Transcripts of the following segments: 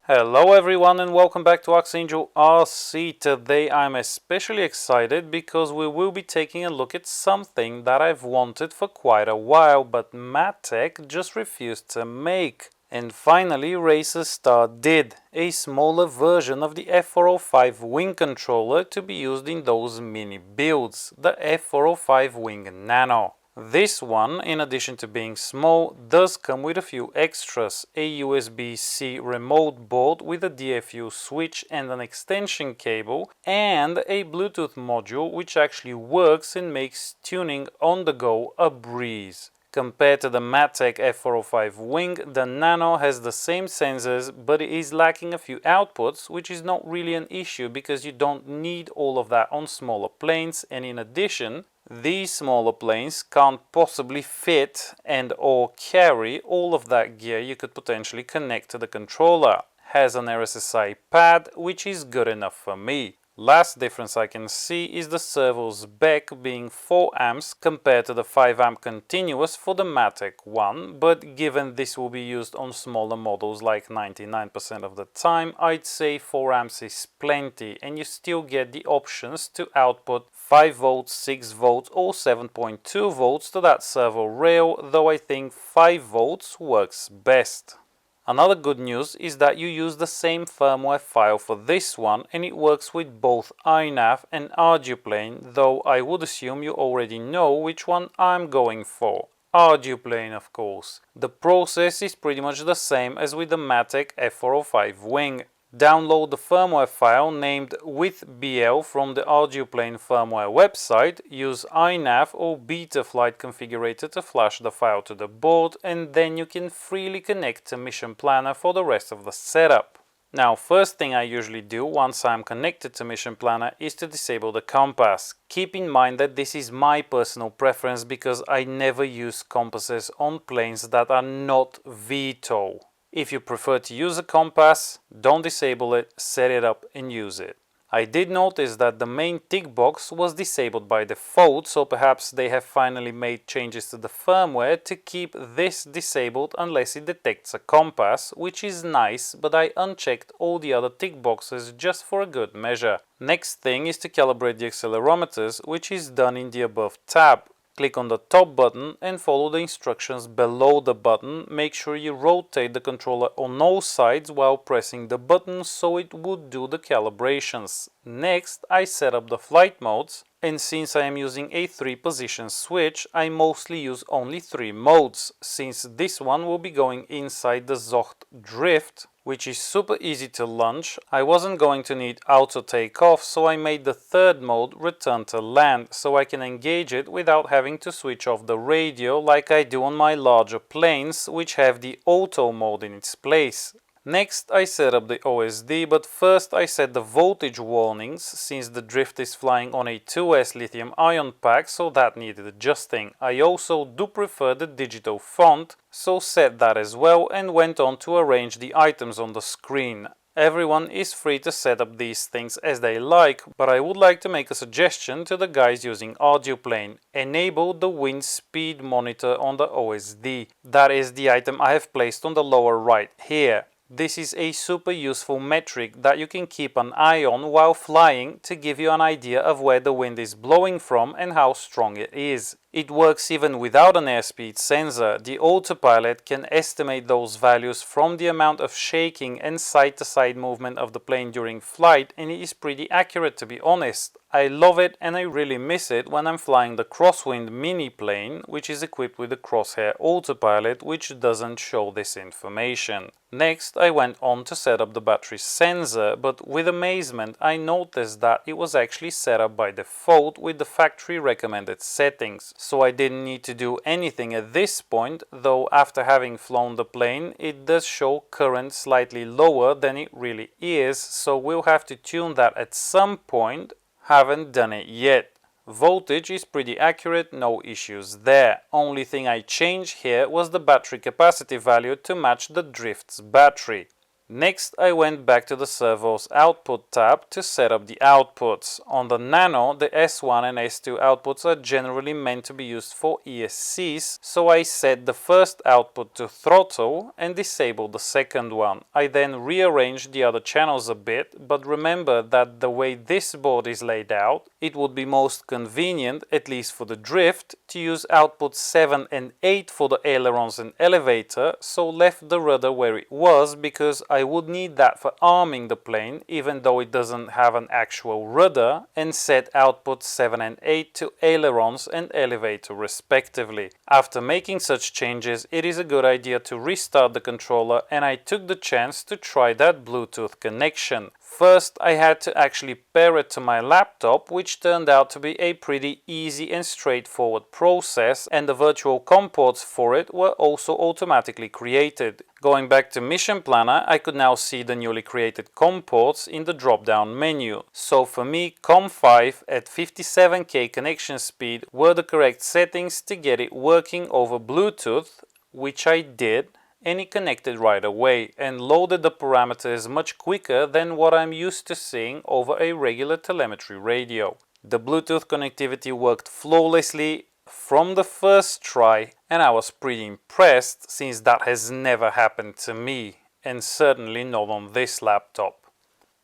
Hello everyone and welcome back to Archangel RC. Today I'm especially excited because we will be taking a look at something that I've wanted for quite a while but Mattech just refused to make. And finally Racerstar did, a smaller version of the F405 Wing controller to be used in those mini builds, the F405 Wing Nano. This one, in addition to being small, does come with a few extras, a USB-C remote board with a DFU switch and an extension cable, and a Bluetooth module which actually works and makes tuning on the go a breeze. Compared to the Mattech F405 Wing, the Nano has the same sensors but it is lacking a few outputs, which is not really an issue because you don't need all of that on smaller planes, and in addition, these smaller planes can't possibly fit and or carry all of that gear you could potentially connect to the controller. Has an RSSI pad, which is good enough for me. Last difference I can see is the servo's back being 4 amps compared to the 5 amp continuous for the Mattech one, but given this will be used on smaller models like 99% of the time, I'd say 4 amps is plenty and you still get the options to output 5 volts, 6 volts or 7.2 volts to that servo rail, though I think 5 volts works best. Another good news is that you use the same firmware file for this one and it works with both iNav and ArduPlane, though I would assume you already know which one I'm going for. ArduPlane, of course. The process is pretty much the same as with the Mattech F405 Wing. Download the firmware file named with.bl from the ArduPlane firmware website, use iNav or Betaflight configurator to flash the file to the board, and then you can freely connect to Mission Planner for the rest of the setup. Now, first thing I usually do once I'm connected to Mission Planner is to disable the compass. Keep in mind that this is my personal preference because I never use compasses on planes that are not VTOL. If you prefer to use a compass, don't disable it, set it up and use it. I did notice that the main tick box was disabled by default, so perhaps they have finally made changes to the firmware to keep this disabled unless it detects a compass, which is nice, but I unchecked all the other tick boxes just for a good measure. Next thing is to calibrate the accelerometers, which is done in the above tab. Click on the top button and follow the instructions below the button. Make sure you rotate the controller on all sides while pressing the button so it would do the calibrations. Next, I set up the flight modes, and since I am using a 3-position switch, I mostly use only 3 modes, since this one will be going inside the Zocht Drift, which is super easy to launch. I wasn't going to need auto takeoff, so I made the 3rd mode return to land, so I can engage it without having to switch off the radio like I do on my larger planes, which have the auto mode in its place. Next, I set up the OSD, but first I set the voltage warnings, since the Drift is flying on a 2S lithium-ion pack, so that needed adjusting. I also do prefer the digital font, so set that as well and went on to arrange the items on the screen. Everyone is free to set up these things as they like, but I would like to make a suggestion to the guys using ArduPlane. Enable the wind speed monitor on the OSD. That is the item I have placed on the lower right here. This is a super useful metric that you can keep an eye on while flying to give you an idea of where the wind is blowing from and how strong it is. It works even without an airspeed sensor. The autopilot can estimate those values from the amount of shaking and side-to-side movement of the plane during flight, and it is pretty accurate, to be honest. I love it and I really miss it when I'm flying the Crosswind mini plane, which is equipped with the Crosshair autopilot, which doesn't show this information. Next, I went on to set up the battery sensor, but with amazement I noticed that it was actually set up by default with the factory recommended settings. So I didn't need to do anything at this point, though after having flown the plane it does show current slightly lower than it really is, so we'll have to tune that at some point. Haven't done it yet. Voltage is pretty accurate, no issues there. Only thing I changed here was the battery capacity value to match the Drift's battery. Next, I went back to the servo's output tab to set up the outputs. On the Nano, the S1 and S2 outputs are generally meant to be used for ESCs, so I set the first output to throttle and disabled the second one. I then rearranged the other channels a bit, but remember that the way this board is laid out, it would be most convenient, at least for the drift, to use outputs 7 and 8 for the ailerons and elevator, so left the rudder where it was because I would need that for arming the plane even though it doesn't have an actual rudder, and set outputs 7 and 8 to ailerons and elevator respectively. After making such changes, it is a good idea to restart the controller, and I took the chance to try that Bluetooth connection. First, I had to actually pair it to my laptop, which turned out to be a pretty easy and straightforward process, and the virtual COM ports for it were also automatically created. Going back to Mission Planner, I could now see the newly created COM ports in the drop-down menu. So for me, COM5 at 57K connection speed were the correct settings to get it working over Bluetooth, which I did, and it connected right away and loaded the parameters much quicker than what I'm used to seeing over a regular telemetry radio. The Bluetooth connectivity worked flawlessly from the first try, and I was pretty impressed since that has never happened to me, and certainly not on this laptop.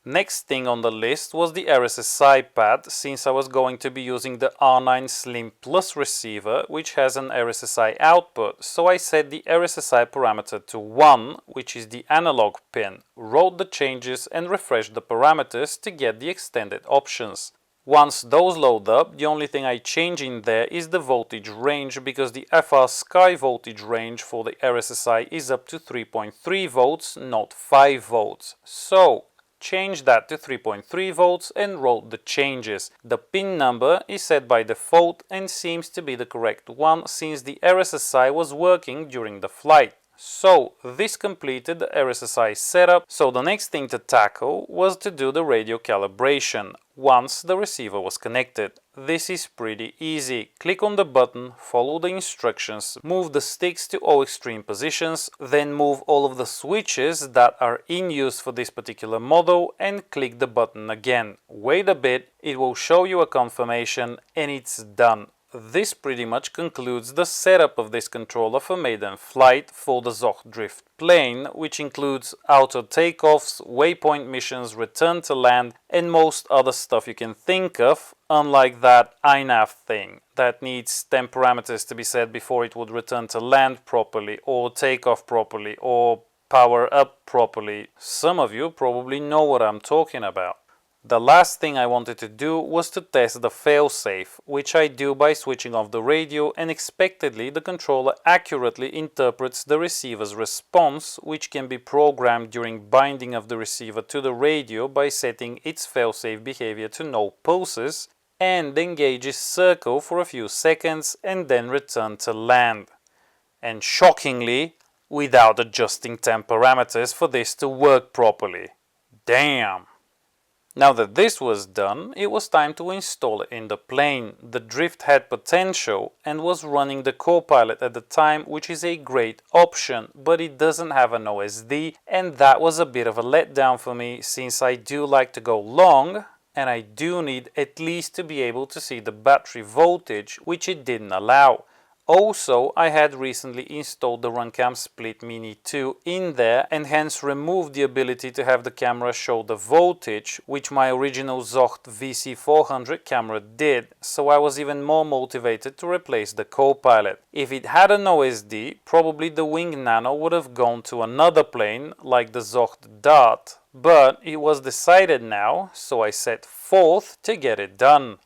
Next thing on the list was the RSSI pad, since I was going to be using the R9 Slim Plus receiver, which has an RSSI output, so I set the RSSI parameter to 1, which is the analog pin, wrote the changes and refreshed the parameters to get the extended options. Once those load up, the only thing I change in there is the voltage range, because the FR Sky voltage range for the RSSI is up to 3.3 volts, not 5 volts. So change that to 3.3 volts and wrote the changes. The pin number is set by default and seems to be the correct one, since the RSSI was working during the flight. So this completed the RSSI setup, so the next thing to tackle was to do the radio calibration once the receiver was connected. This is pretty easy. Click on the button, follow the instructions, move the sticks to all extreme positions, then move all of the switches that are in use for this particular model and click the button again. Wait a bit, it will show you a confirmation and it's done. This pretty much concludes the setup of this controller for maiden flight for the Zocht Drift plane, which includes auto takeoffs, waypoint missions, return to land, and most other stuff you can think of, unlike that iNav thing that needs 10 parameters to be set before it would return to land properly, or take off properly, or power up properly. Some of you probably know what I'm talking about. The last thing I wanted to do was to test the failsafe, which I do by switching off the radio, and expectedly the controller accurately interprets the receiver's response, which can be programmed during binding of the receiver to the radio by setting its failsafe behavior to no pulses, and engages circle for a few seconds and then return to land. And shockingly, without adjusting 10 parameters for this to work properly. Damn! Now that this was done, it was time to install it in the plane. The Drift had potential and was running the Copilot at the time, which is a great option, but it doesn't have an OSD, and that was a bit of a letdown for me, since I do like to go long and I do need at least to be able to see the battery voltage, which it didn't allow. Also, I had recently installed the Runcam Split Mini 2 in there, and hence removed the ability to have the camera show the voltage, which my original Zocht VC400 camera did, so I was even more motivated to replace the Copilot. If it had an OSD, probably the Wing Nano would have gone to another plane like the Zocht Dart, but it was decided now, so I set forth to get it done.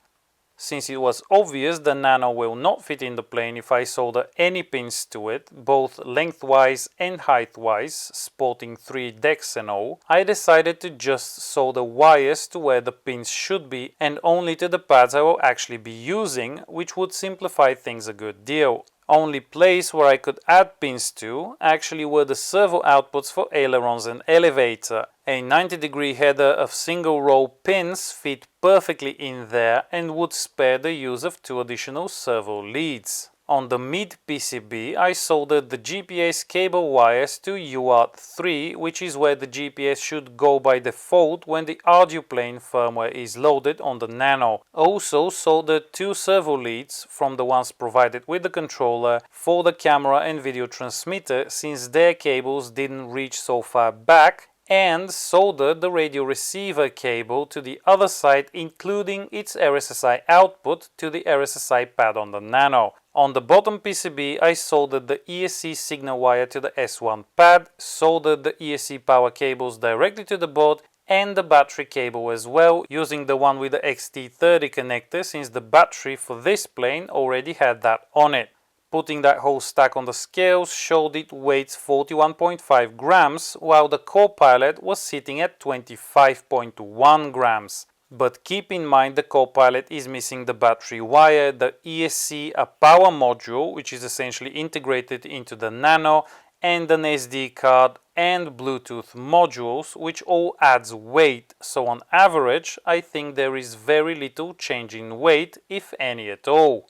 Since it was obvious the Nano will not fit in the plane if I solder any pins to it, both lengthwise and heightwise, sporting 3 decks and all, I decided to just solder wires to where the pins should be and only to the pads I will actually be using, which would simplify things a good deal. Only place where I could add pins to actually were the servo outputs for ailerons and elevator. A 90-degree header of single row pins fit perfectly in there and would spare the use of 2 additional servo leads. On the mid PCB, I soldered the GPS cable wires to UART3, which is where the GPS should go by default when the ArduPlane firmware is loaded on the Nano. Also soldered two servo leads from the ones provided with the controller for the camera and video transmitter, since their cables didn't reach so far back, and soldered the radio receiver cable to the other side, including its RSSI output to the RSSI pad on the Nano. On the bottom PCB, I soldered the ESC signal wire to the S1 pad, soldered the ESC power cables directly to the board, and the battery cable as well, using the one with the XT30 connector, since the battery for this plane already had that on it. Putting that whole stack on the scales showed it weighs 41.5 grams, while the co-pilot was sitting at 25.1 grams. But keep in mind the co-pilot is missing the battery wire, the ESC, a power module which is essentially integrated into the Nano, and an SD card and Bluetooth modules, which all adds weight. So on average, I think there is very little change in weight, if any at all.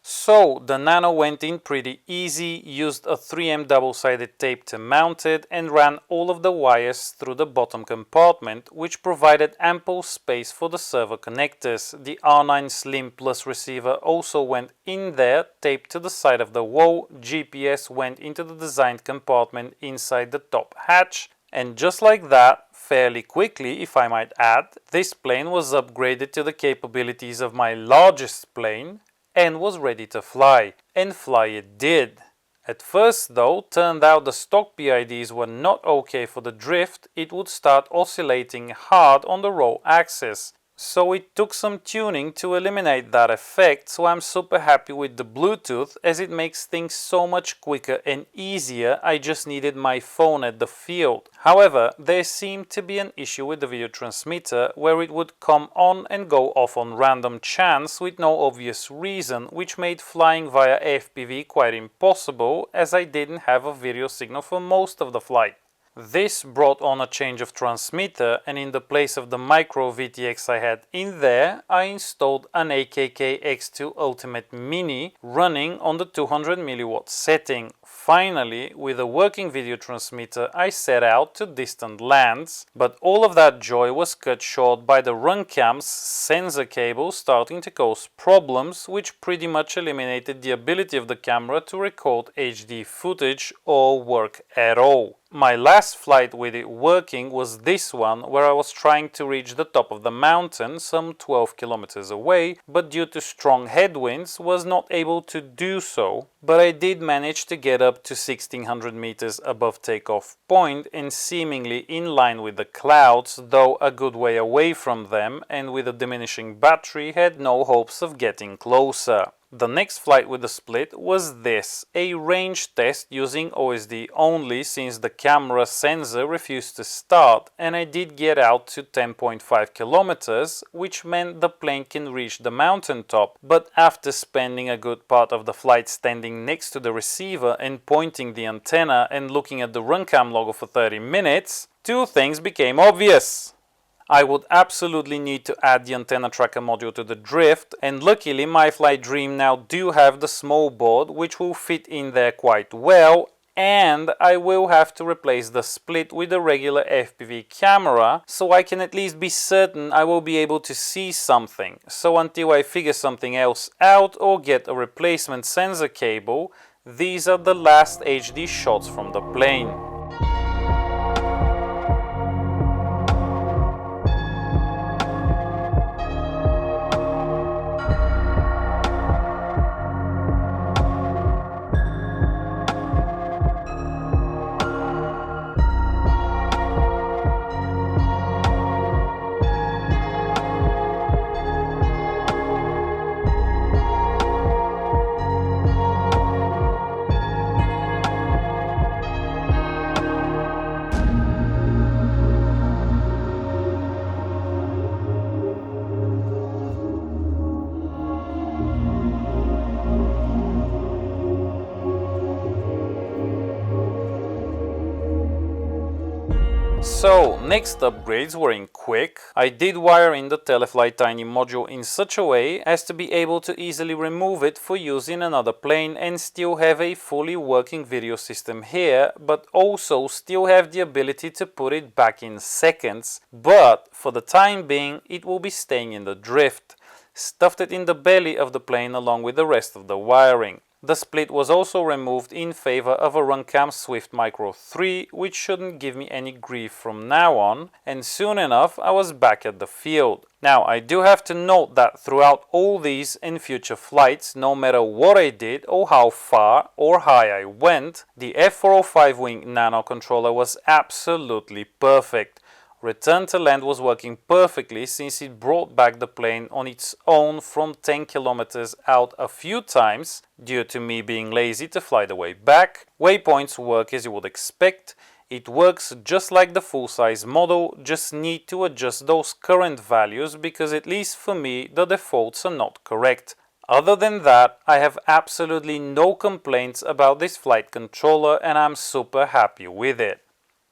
So the Nano went in pretty easy, used a 3M double-sided tape to mount it, and ran all of the wires through the bottom compartment, which provided ample space for the servo connectors. The R9 Slim Plus receiver also went in there, taped to the side of the wall. GPS went into the designed compartment inside the top hatch. And just like that, fairly quickly if I might add, this plane was upgraded to the capabilities of my largest plane and was ready to fly. And fly it did. At first though, turned out the stock PIDs were not okay for the drift. It would start oscillating hard on the roll axis. So it took some tuning to eliminate that effect, so I'm super happy with the Bluetooth as it makes things so much quicker and easier. I just needed my phone at the field. However, there seemed to be an issue with the video transmitter where it would come on and go off on random chance with no obvious reason, which made flying via FPV quite impossible as I didn't have a video signal for most of the flight. This brought on a change of transmitter, and in the place of the micro VTX I had in there, I installed an AKK X2 Ultimate Mini running on the 200 mW setting. Finally, with a working video transmitter, I set out to distant lands, but all of that joy was cut short by the RunCam's sensor cable starting to cause problems, which pretty much eliminated the ability of the camera to record HD footage or work at all. My last flight with it working was this one, where I was trying to reach the top of the mountain some 12 kilometers away, but due to strong headwinds was not able to do so. But I did manage to get up to 1600 meters above takeoff point and seemingly in line with the clouds, though a good way away from them, and with a diminishing battery had no hopes of getting closer. The next flight with the split was this, a range test using OSD only since the camera sensor refused to start, and I did get out to 10.5 kilometers, which meant the plane can reach the mountaintop, but after spending a good part of the flight standing next to the receiver and pointing the antenna and looking at the RunCam logo for 30 minutes, two things became obvious. I would absolutely need to add the antenna tracker module to the drift, and luckily my Flight Dream now do have the small board which will fit in there quite well, and I will have to replace the split with a regular FPV camera so I can at least be certain I will be able to see something. So until I figure something else out or get a replacement sensor cable, these are the last HD shots from the plane. So, next upgrades were in quick. I did wire in the Telefly Tiny module in such a way as to be able to easily remove it for use in another plane and still have a fully working video system here, but also still have the ability to put it back in seconds. But for the time being, it will be staying in the drift. Stuffed it in the belly of the plane along with the rest of the wiring. The split was also removed in favor of a Runcam Swift Micro 3, which shouldn't give me any grief from now on, and soon enough I was back at the field. Now, I do have to note that throughout all these and future flights, no matter what I did or how far or high I went, the F405 Wing Nano controller was absolutely perfect. Return to land was working perfectly since it brought back the plane on its own from 10 kilometers out a few times due to me being lazy to fly the way back. Waypoints work as you would expect. It works just like the full-size model, just need to adjust those current values because at least for me the defaults are not correct. Other than that, I have absolutely no complaints about this flight controller and I'm super happy with it.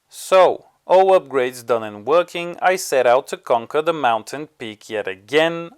So, all upgrades done and working, I set out to conquer the mountain peak yet again,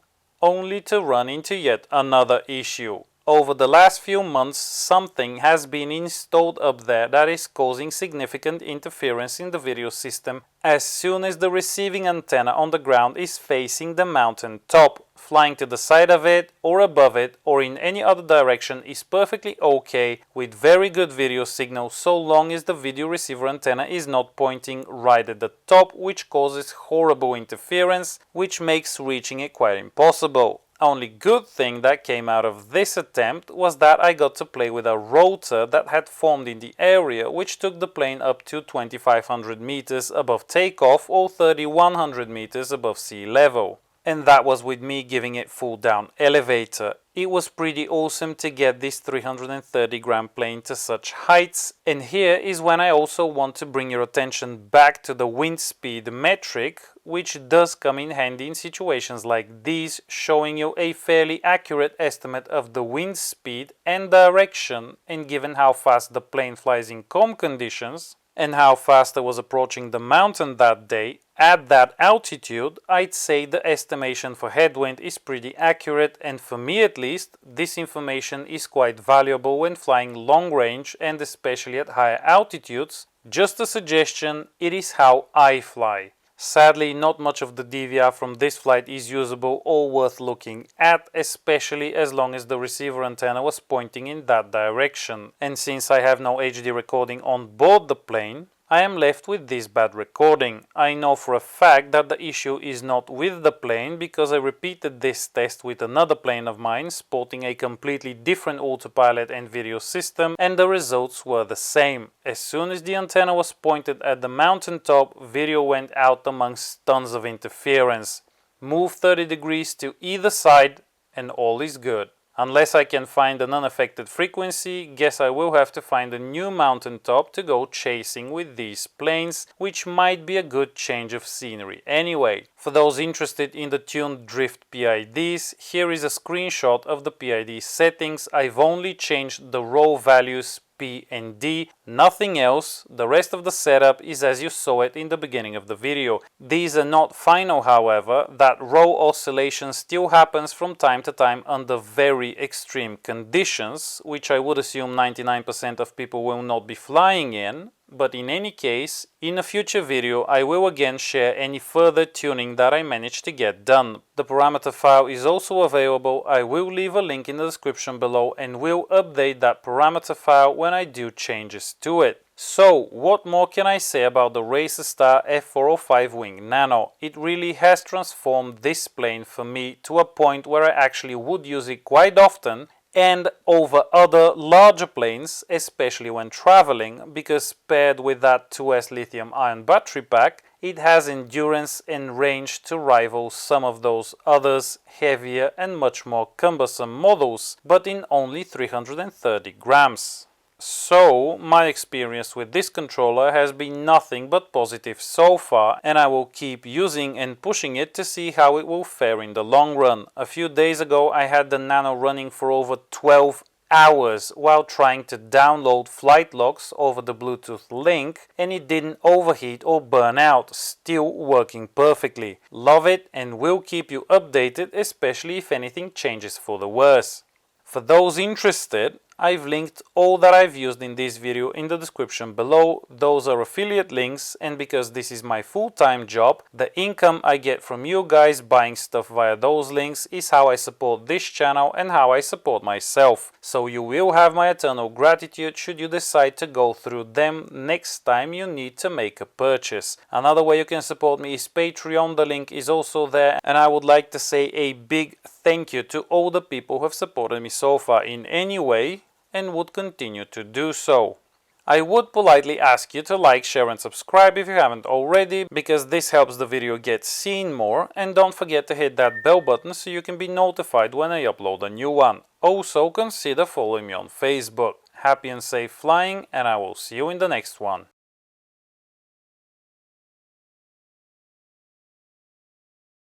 only to run into yet another issue. Over the last few months, something has been installed up there that is causing significant interference in the video system as soon as the receiving antenna on the ground is facing the mountain top. Flying to the side of it, or above it, or in any other direction is perfectly okay with very good video signal so long as the video receiver antenna is not pointing right at the top, which causes horrible interference, which makes reaching it quite impossible. Only good thing that came out of this attempt was that I got to play with a rotor that had formed in the area, which took the plane up to 2500 meters above takeoff or 3100 meters above sea level. And that was with me giving it full down elevator. It was pretty awesome to get this 330 gram plane to such heights. And here is when I also want to bring your attention back to the wind speed metric, which does come in handy in situations like these, showing you a fairly accurate estimate of the wind speed and direction, and given how fast the plane flies in calm conditions and how fast I was approaching the mountain that day, at that altitude, I'd say the estimation for headwind is pretty accurate, and for me at least, this information is quite valuable when flying long range and especially at higher altitudes. Just a suggestion, it is how I fly. Sadly, not much of the DVR from this flight is usable or worth looking at, especially as long as the receiver antenna was pointing in that direction. And since I have no HD recording on board the plane, I am left with this bad recording. I know for a fact that the issue is not with the plane because I repeated this test with another plane of mine sporting a completely different autopilot and video system, and the results were the same. As soon as the antenna was pointed at the mountaintop, video went out amongst tons of interference. Move 30 degrees to either side and all is good. Unless I can find an unaffected frequency, guess I will have to find a new mountaintop to go chasing with these planes, which might be a good change of scenery anyway. For those interested in the tuned drift PIDs, here is a screenshot of the PID settings. I've only changed the raw values P and D, nothing else. The rest of the setup is as you saw it in the beginning of the video. These are not final, however. That raw oscillation still happens from time to time under very extreme conditions, which I would assume 99% of people will not be flying in. But in any case, in a future video I will again share any further tuning that I managed to get done. The parameter file is also available. I will leave a link in the description below and will update that parameter file when I do changes to it. So, what more can I say about the Racerstar F405 Wing Nano? It really has transformed this plane for me to a point where I actually would use it quite often and over other larger planes, especially when traveling, because paired with that 2S lithium-ion battery pack, it has endurance and range to rival some of those others heavier and much more cumbersome models, but in only 330 grams. So, my experience with this controller has been nothing but positive so far, and I will keep using and pushing it to see how it will fare in the long run. A few days ago I had the Nano running for over 12 hours while trying to download flight logs over the Bluetooth link, and it didn't overheat or burn out, still working perfectly. Love it, and will keep you updated, especially if anything changes for the worse. For those interested, I've linked all that I've used in this video in the description below. Those are affiliate links, and because this is my full-time job, the income I get from you guys buying stuff via those links is how I support this channel and how I support myself. So you will have my eternal gratitude should you decide to go through them next time you need to make a purchase. Another way you can support me is Patreon. The link is also there, and I would like to say a big thank you to all the people who have supported me so far in any way and would continue to do so. I would politely ask you to like, share and subscribe if you haven't already, because this helps the video get seen more, and don't forget to hit that bell button so you can be notified when I upload a new one. Also consider following me on Facebook. Happy and safe flying, and I will see you in the next one.